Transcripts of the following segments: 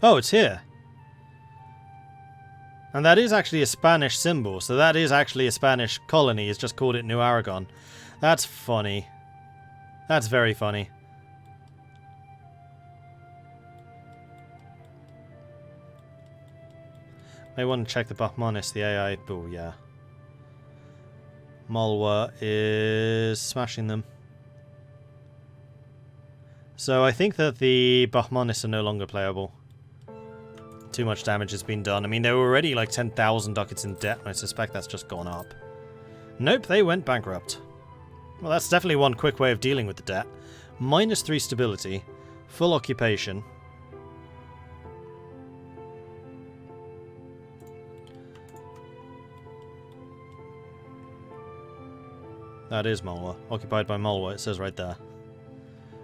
Oh, it's here. And that is actually a Spanish symbol, so that is actually a Spanish colony. It's just called it New Aragon. That's funny. That's very funny. I want to check the Bahmanis, the AI. Oh, yeah. Malwa is smashing them. So I think that the Bahmanis are no longer playable. Too much damage has been done. I mean, they were already like 10,000 ducats in debt, and I suspect that's just gone up. Nope, they went bankrupt. Well, that's definitely one quick way of dealing with the debt. -3 stability, full occupation. That is Malwa. Occupied by Malwa, it says right there.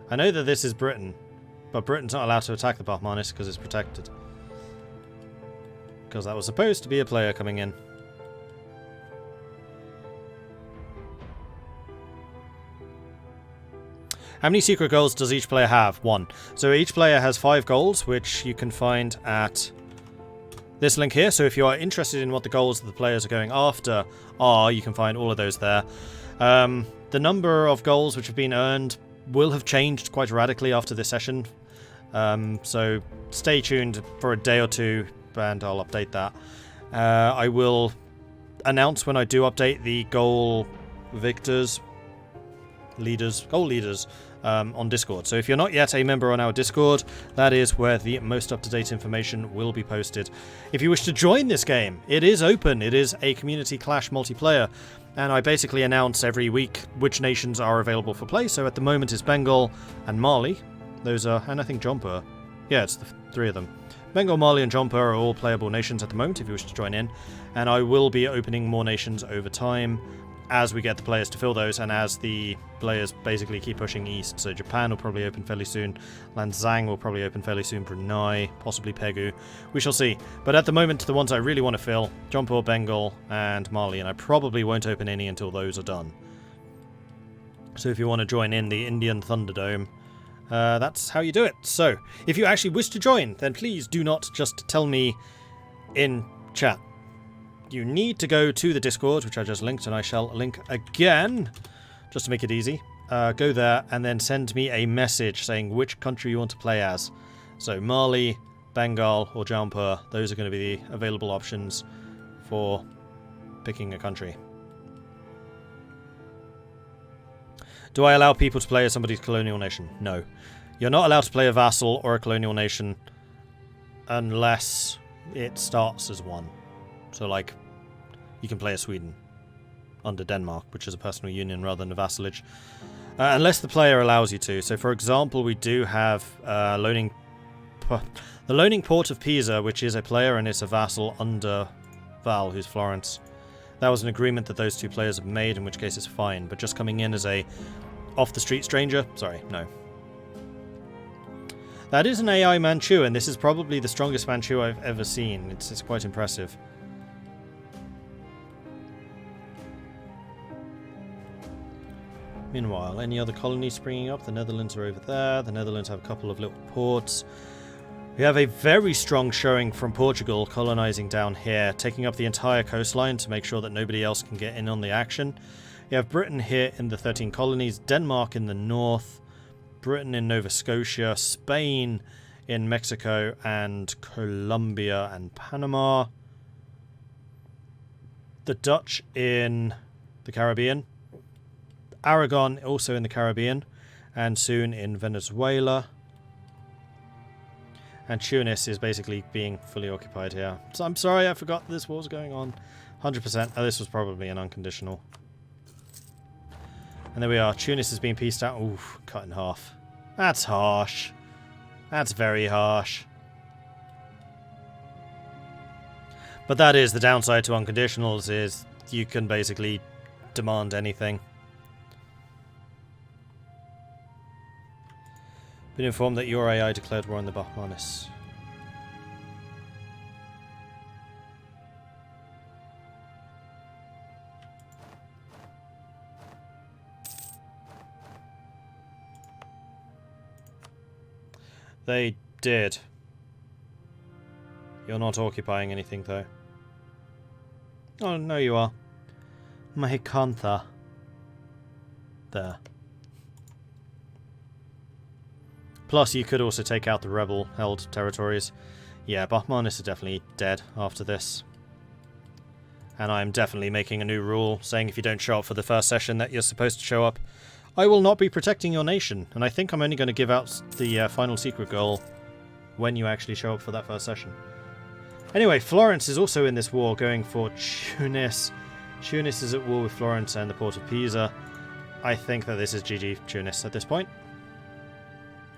I know that this is Britain, but Britain's not allowed to attack the Bahmanis because it's protected. Because that was supposed to be a player coming in. How many secret goals does each player have? 1. So each player has 5 goals, which you can find at this link here. So if you are interested in what the goals that the players are going after are, you can find all of those there. The number of goals which have been earned will have changed quite radically after this session. So stay tuned for a day or two and I'll update that. I will announce when I do update the goal victors, goal leaders on Discord. So if you're not yet a member on our Discord, that is where the most up-to-date information will be posted. If you wish to join this game, it is open. It is a community clash multiplayer. And I basically announce every week which nations are available for play. So at the moment it's Bengal and Mali. Those are, and I think Jompa. Yeah, it's the 3 of them. Bengal, Mali and Jompa are all playable nations at the moment if you wish to join in. And I will be opening more nations over time as we get the players to fill those and as the players basically keep pushing east. So Japan will probably open fairly soon. Lanzang will probably open fairly soon. Brunei, possibly Pegu. We shall see. But at the moment, the ones I really want to fill, Jompa, Bengal and Mali, and I probably won't open any until those are done. So if you want to join in the Indian Thunderdome, that's how you do it. So if you actually wish to join, then please do not just tell me in chat. You need to go to the Discord, which I just linked, and I shall link again, just to make it easy. Go there, and then send me a message saying which country you want to play as. So Mali, Bengal, or Jampur, those are going to be the available options for picking a country. Do I allow people to play as somebody's colonial nation? No. You're not allowed to play a vassal or a colonial nation unless it starts as one. So, like, you can play as Sweden under Denmark, which is a personal union rather than a vassalage. Unless the player allows you to. So, for example, we do have the Loaning Port of Pisa, which is a player and it's a vassal under Val, who's Florence. That was an agreement that those 2 players have made, in which case it's fine. But just coming in as a off-the-street stranger? Sorry, no. That is an AI Manchu, and this is probably the strongest Manchu I've ever seen. It's quite impressive. Meanwhile, any other colonies springing up? The Netherlands are over there. The Netherlands have a couple of little ports. We have a very strong showing from Portugal colonizing down here, taking up the entire coastline to make sure that nobody else can get in on the action. You have Britain here in the 13 colonies, Denmark in the north, Britain in Nova Scotia, Spain in Mexico, and Colombia and Panama. The Dutch in the Caribbean. Aragon also in the Caribbean, and soon in Venezuela. And Tunis is basically being fully occupied here. So I'm sorry, I forgot this war was going on. 100%. Oh, this was probably an unconditional. And there we are. Tunis is being pieced out. Oof, cut in half. That's harsh. That's very harsh. But that is the downside to unconditionals, is you can basically demand anything. Been informed that your AI declared war on the Bahmanis. They did. You're not occupying anything, though. Oh, no you are. Mahikantha. There. Plus, you could also take out the rebel-held territories. Yeah, Bahmanis are definitely dead after this. And I'm definitely making a new rule, saying if you don't show up for the first session that you're supposed to show up, I will not be protecting your nation. And I think I'm only going to give out the final secret goal when you actually show up for that first session. Anyway, Florence is also in this war, going for Tunis. Tunis is at war with Florence and the port of Pisa. I think that this is GG Tunis at this point.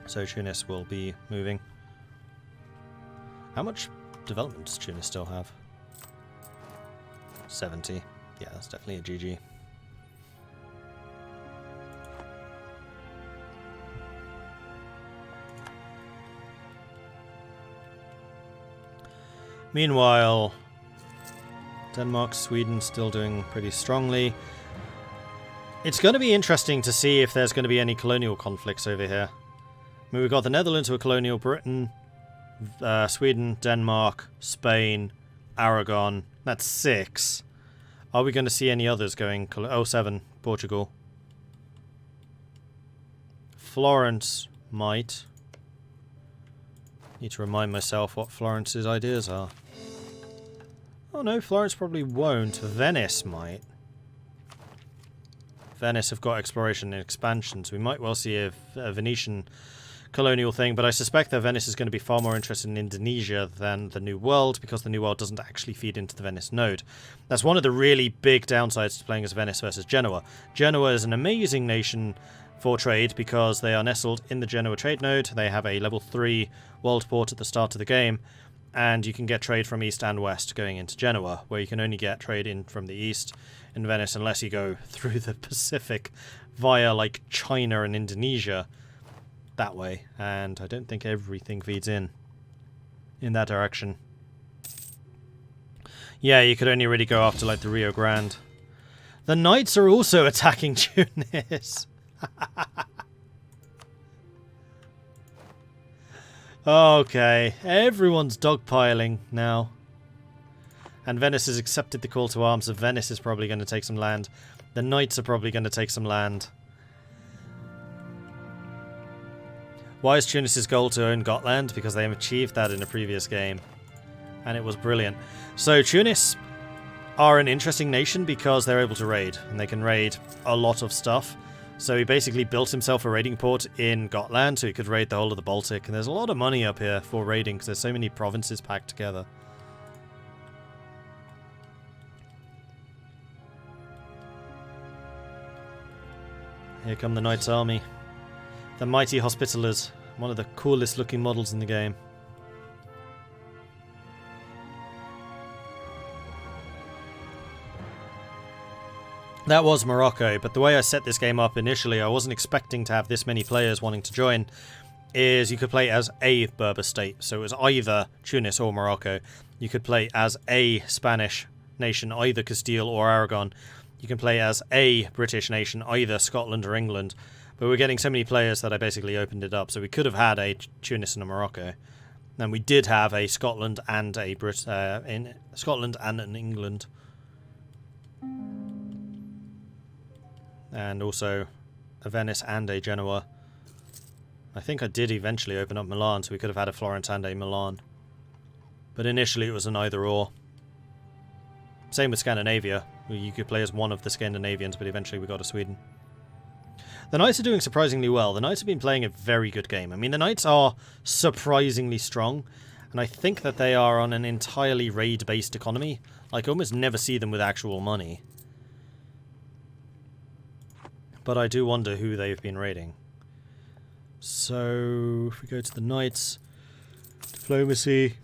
So Tunis will be moving. How much development does Tunis still have? 70. Yeah, that's definitely a GG. Meanwhile, Denmark, Sweden still doing pretty strongly. It's going to be interesting to see if there's going to be any colonial conflicts over here. I mean, we've got the Netherlands who are colonial, Britain, Sweden, Denmark, Spain, Aragon. That's 6. Are we going to see any others going? Oh, 7. Portugal. Florence might. Need to remind myself what Florence's ideas are. Oh no, Florence probably won't. Venice might. Venice have got exploration and expansion, so we might well see a Venetian colonial thing, but I suspect that Venice is going to be far more interested in Indonesia than the New World, because the New World doesn't actually feed into the Venice node. That's one of the really big downsides to playing as Venice versus Genoa. Genoa is an amazing nation for trade because they are nestled in the Genoa trade node. They have a level 3 world port at the start of the game, and you can get trade from east and west going into Genoa, where you can only get trade in from the east in Venice unless you go through the Pacific via like China and Indonesia that way, and I don't think everything feeds in that direction. Yeah, you could only really go after like the Rio Grande. The Knights are also attacking Tunis. Okay, everyone's dogpiling now. And Venice has accepted the call to arms, so Venice is probably going to take some land. The Knights are probably going to take some land. Why is Tunis's goal to own Gotland? Because they have achieved that in a previous game. And it was brilliant. So Tunis are an interesting nation because they're able to raid. And they can raid a lot of stuff. So he basically built himself a raiding port in Gotland so he could raid the whole of the Baltic. And there's a lot of money up here for raiding because there's so many provinces packed together. Here come the Knights Army. The Mighty Hospitallers. One of the coolest looking models in the game. That was Morocco, but the way I set this game up initially, I wasn't expecting to have this many players wanting to join, is you could play as a Berber state. So it was either Tunis or Morocco. You could play as a Spanish nation, either Castile or Aragon. You can play as a British nation, either Scotland or England. But we're getting so many players that I basically opened it up. So we could have had a Tunis and a Morocco. And we did have a Scotland and a Scotland and an England. And also a Venice and a Genoa. I think I did eventually open up Milan, so we could have had a Florence and a Milan. But initially it was an either or. Same with Scandinavia. You could play as one of the Scandinavians, but eventually we got to Sweden. The Knights are doing surprisingly well. The Knights have been playing a very good game. I mean, the Knights are surprisingly strong, and I think that they are on an entirely raid-based economy. Like, I almost never see them with actual money. But I do wonder who they've been raiding. So, if we go to the Knights, diplomacy,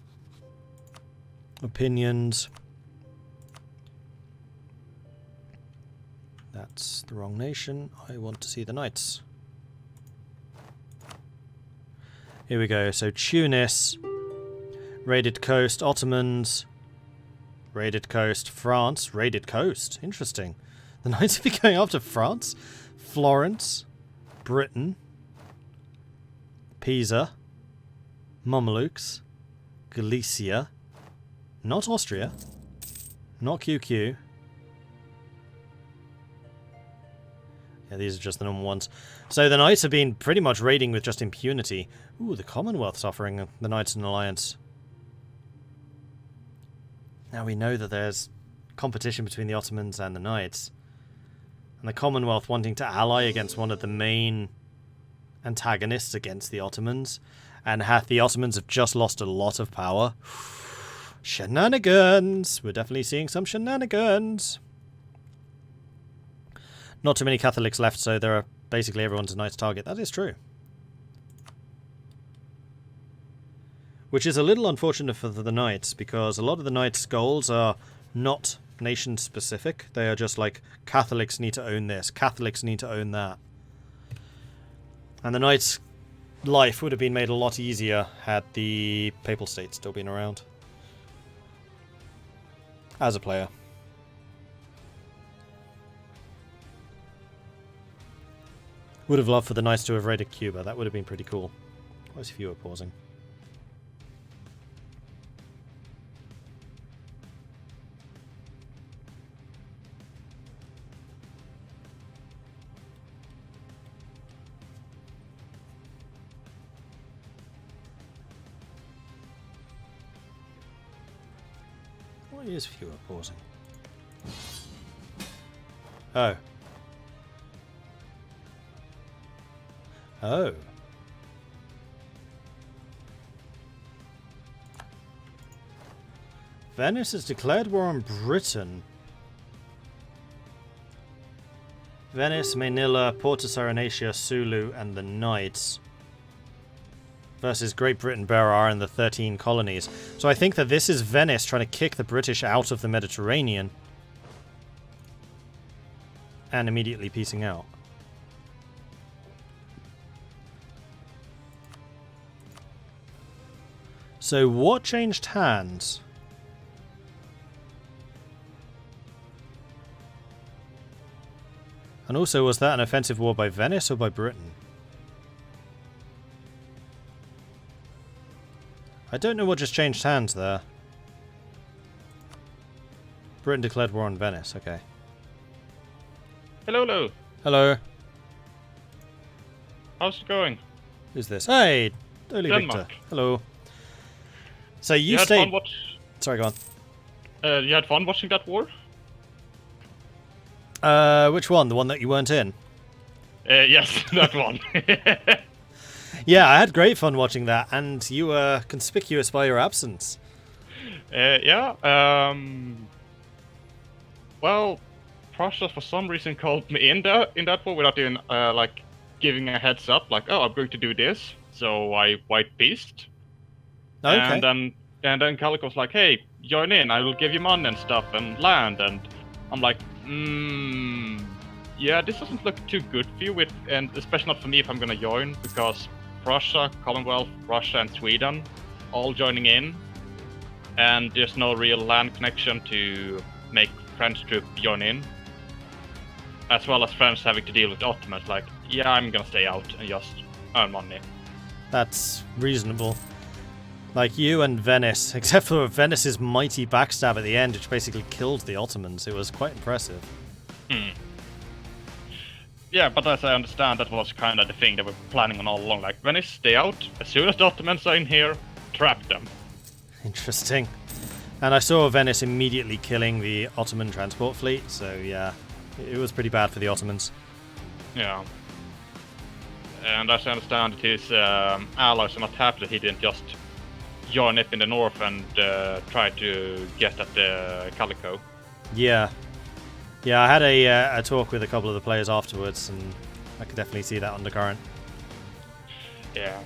opinions. That's the wrong nation. I want to see the Knights. Here we go. So Tunis, raided coast, Ottomans, raided coast, France, raided coast. Interesting. The Knights will be going after France, Florence, Britain, Pisa, Mamelukes, Galicia, Not Austria. Not QQ. Yeah, these are just the normal ones. So the Knights have been pretty much raiding with just impunity. Ooh, the Commonwealth's offering the Knights an alliance. Now we know that there's competition between the Ottomans and the Knights. And the Commonwealth wanting to ally against one of the main antagonists against the Ottomans. And the Ottomans have just lost a lot of power. Shenanigans! We're definitely seeing some shenanigans. Not too many Catholics left, so there are basically everyone's a Knight's target. That is true. Which is a little unfortunate for the Knights, because a lot of the Knights' goals are not nation-specific. They are just like, Catholics need to own this, Catholics need to own that. And the Knights' life would have been made a lot easier had the Papal State still been around. As a player. Would have loved for the Knights to have raided Cuba. That would have been pretty cool. Why is fewer pausing? Why is fewer pausing? Oh. Oh. Venice has declared war on Britain. Venice, Manila, Porto Serenatia, Sulu, and the Knights. Versus Great Britain, Berar, and the 13 colonies. So I think that this is Venice trying to kick the British out of the Mediterranean. And immediately peacing out. So what changed hands? And also, was that an offensive war by Venice or by Britain? I don't know what just changed hands there. Britain declared war on Venice, okay. Hello, hello. Hello. How's it going? Who's this? Hey, Oli Victor. Hello. So you stayed... Sorry, go on. You had fun watching that war? Which one? The one that you weren't in? Yes, that one. Yeah, I had great fun watching that, and you were conspicuous by your absence. Yeah, well, Prussia for some reason called me in that war without even, like, giving a heads up, like, oh, I'm going to do this, so I white beast. Okay. And then Calico was like, hey, join in, I will give you money and stuff, and land, and I'm like, yeah, this doesn't look too good for you, and especially not for me if I'm gonna join, because Prussia, Commonwealth, Russia, and Sweden all joining in, and there's no real land connection to make French troops join in, as well as French having to deal with the Ottomans. Like, yeah, I'm gonna stay out and just earn money. That's reasonable. Like you and Venice, except for Venice's mighty backstab at the end, which basically killed the Ottomans. It was quite impressive. Yeah, but as I understand, that was kind of the thing they were planning on all along. Like, Venice, stay out. As soon as the Ottomans are in here, trap them. Interesting. And I saw Venice immediately killing the Ottoman transport fleet, so yeah, it was pretty bad for the Ottomans. Yeah. And as I understand, his allies are not happy that he didn't just join up in the north and try to get at the Calico. Yeah. Yeah, I had a talk with a couple of the players afterwards, and I could definitely see that undercurrent. Yeah.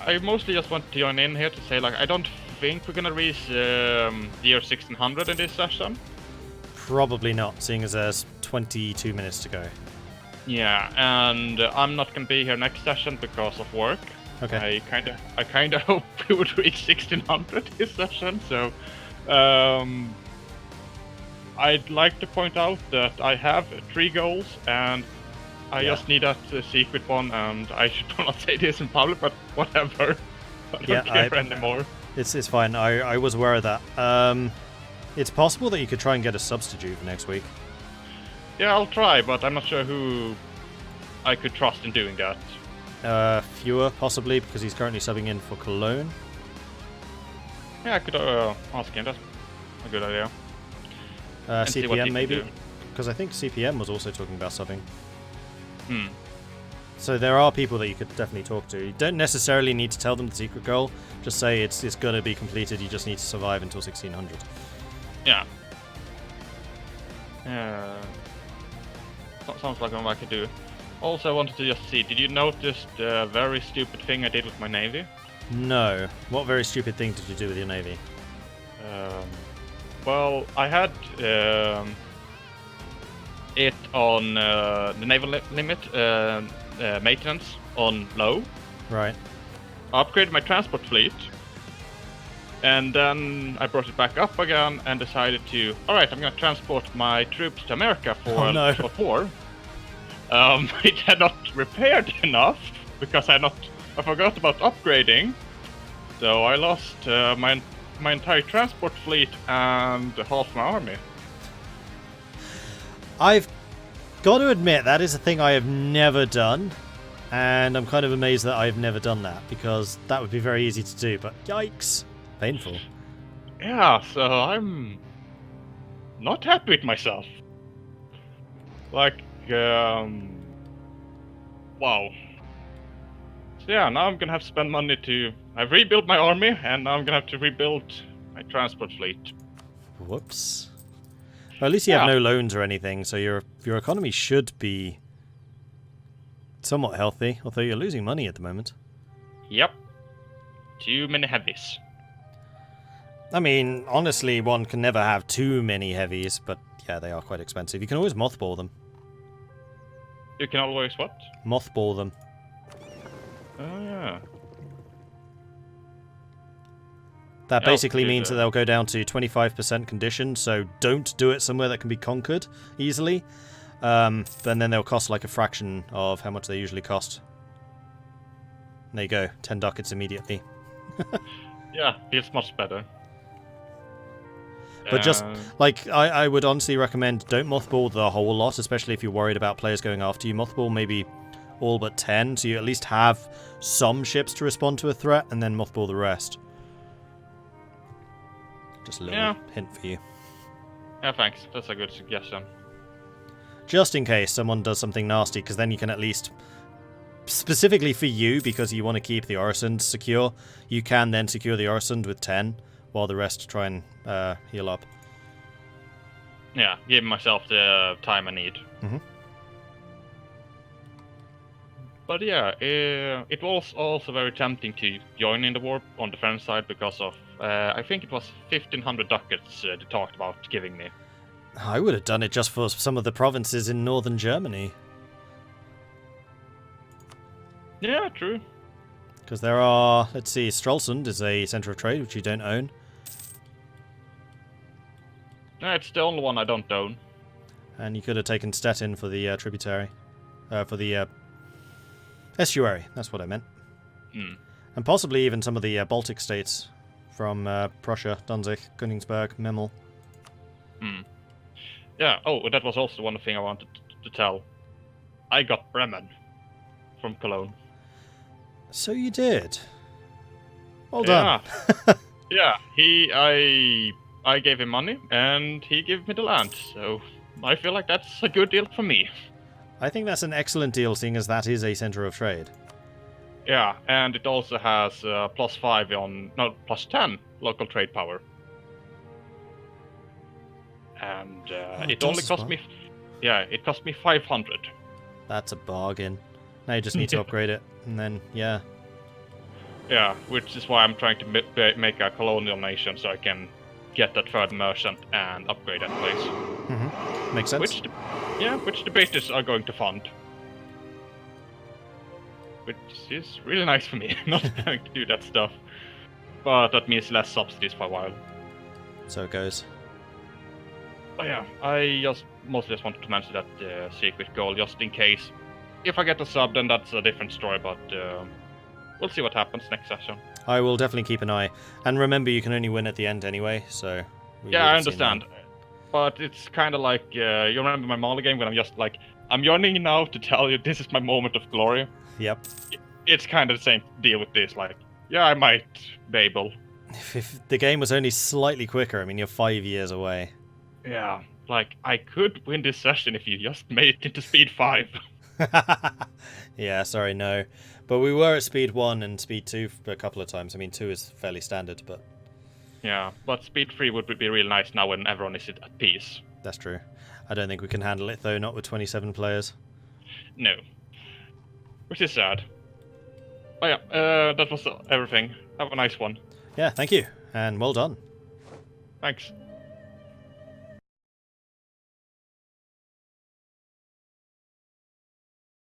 I mostly just want to join in here to say, like, I don't think we're gonna reach the year 1600 in this session. Probably not, seeing as there's 22 minutes to go. Yeah, and I'm not gonna be here next session because of work. Okay. I kinda hope we would reach 1600 this session, so I'd like to point out that I have 3 goals, and I just need that secret one, and I should not say this in public, but whatever. I don't care anymore. It's fine. I was aware of that. It's possible that you could try and get a substitute for next week. Yeah, I'll try, but I'm not sure who I could trust in doing that. Fewer, possibly, because he's currently subbing in for Cologne. Yeah, I could ask him. That's a good idea. CPM, maybe? Because I think CPM was also talking about subbing. So there are people that you could definitely talk to. You don't necessarily need to tell them the secret goal. Just say it's going to be completed. You just need to survive until 1600. Yeah. Sounds like what I could do. Also, I wanted to just see, did you notice the very stupid thing I did with my navy? No. What very stupid thing did you do with your navy? Well, I had it on the naval limit maintenance on low. Right. I upgraded my transport fleet, and then I brought it back up again and decided to, alright, I'm gonna transport my troops to America for war. It had not repaired enough because I forgot about upgrading, so I lost my entire transport fleet and half my army. I've got to admit, that is a thing I have never done, and I'm kind of amazed that I've never done that, because that would be very easy to do, but yikes. Painful. Yeah, so I'm not happy with myself. Like, wow. So yeah, now I'm gonna have to spend money to... I've rebuilt my army, and now I'm gonna have to rebuild my transport fleet. Whoops. Well, at least you have no loans or anything, so your economy should be somewhat healthy, although you're losing money at the moment. Yep. Too many heavies. I mean, honestly, one can never have too many heavies, but yeah, they are quite expensive. You can always mothball them. You can always what? Mothball them. Oh, yeah. That basically means that they'll go down to 25% condition, so don't do it somewhere that can be conquered easily. And then they'll cost like a fraction of how much they usually cost. There you go, 10 ducats immediately. Yeah, feels much better. But just, like, I would honestly recommend don't mothball the whole lot, especially if you're worried about players going after you. Mothball maybe all but 10, so you at least have some ships to respond to a threat, and then mothball the rest. Just a little hint for you. Yeah, thanks. That's a good suggestion. Just in case someone does something nasty, because then you can at least, specifically for you, because you want to keep the Orisund secure, you can then secure the Orisund with 10, while the rest try and heal up. Yeah, give myself the time I need. Mm-hmm. But yeah, it was also very tempting to join in the war on the French side because of, I think it was 1,500 ducats they talked about giving me. I would have done it just for some of the provinces in northern Germany. Yeah, true. Because there are, let's see, Stralsund is a centre of trade, which you don't own. Yeah, it's the only one I don't own. And you could have taken Stettin for the tributary. For the estuary, that's what I meant. And possibly even some of the Baltic states from Prussia, Danzig, Königsberg, Memel. Yeah, oh, that was also one thing I wanted to tell. I got Bremen from Cologne. So you did. Well done. Yeah, I gave him money, and he gave me the land, so I feel like that's a good deal for me. I think that's an excellent deal, seeing as that is a centre of trade. Yeah, and it also has +5 on, no, +10 local trade power. And it only cost me, it cost me 500. That's a bargain. Now you just need to upgrade it, and then, yeah. Yeah, which is why I'm trying to make a colonial nation, so I can get that third merchant and upgrade that place. Mm-hmm. Makes sense. Which the British are going to fund. Which is really nice for me, not having to do that stuff. But that means less subsidies for a while. So it goes. But yeah, I mostly just wanted to mention that secret goal, just in case. If I get a sub, then that's a different story, but we'll see what happens next session. I will definitely keep an eye. And remember, you can only win at the end anyway, so... Yeah, I understand. But it's kind of like, you remember my Mali game when I'm just like, I'm joining now to tell you this is my moment of glory. Yep. It's kind of the same deal with this, like, yeah, I might be able. If the game was only slightly quicker, I mean, you're 5 years away. Yeah, like, I could win this session if you just made it into speed 5. Yeah, sorry, no. But we were at speed 1 and speed 2 a couple of times. I mean, 2 is fairly standard, but... Yeah, but speed 3 would be really nice now when everyone is at peace. That's true. I don't think we can handle it, though, not with 27 players. No. Which is sad. Oh yeah, that was everything. Have a nice one. Yeah, thank you, and well done. Thanks.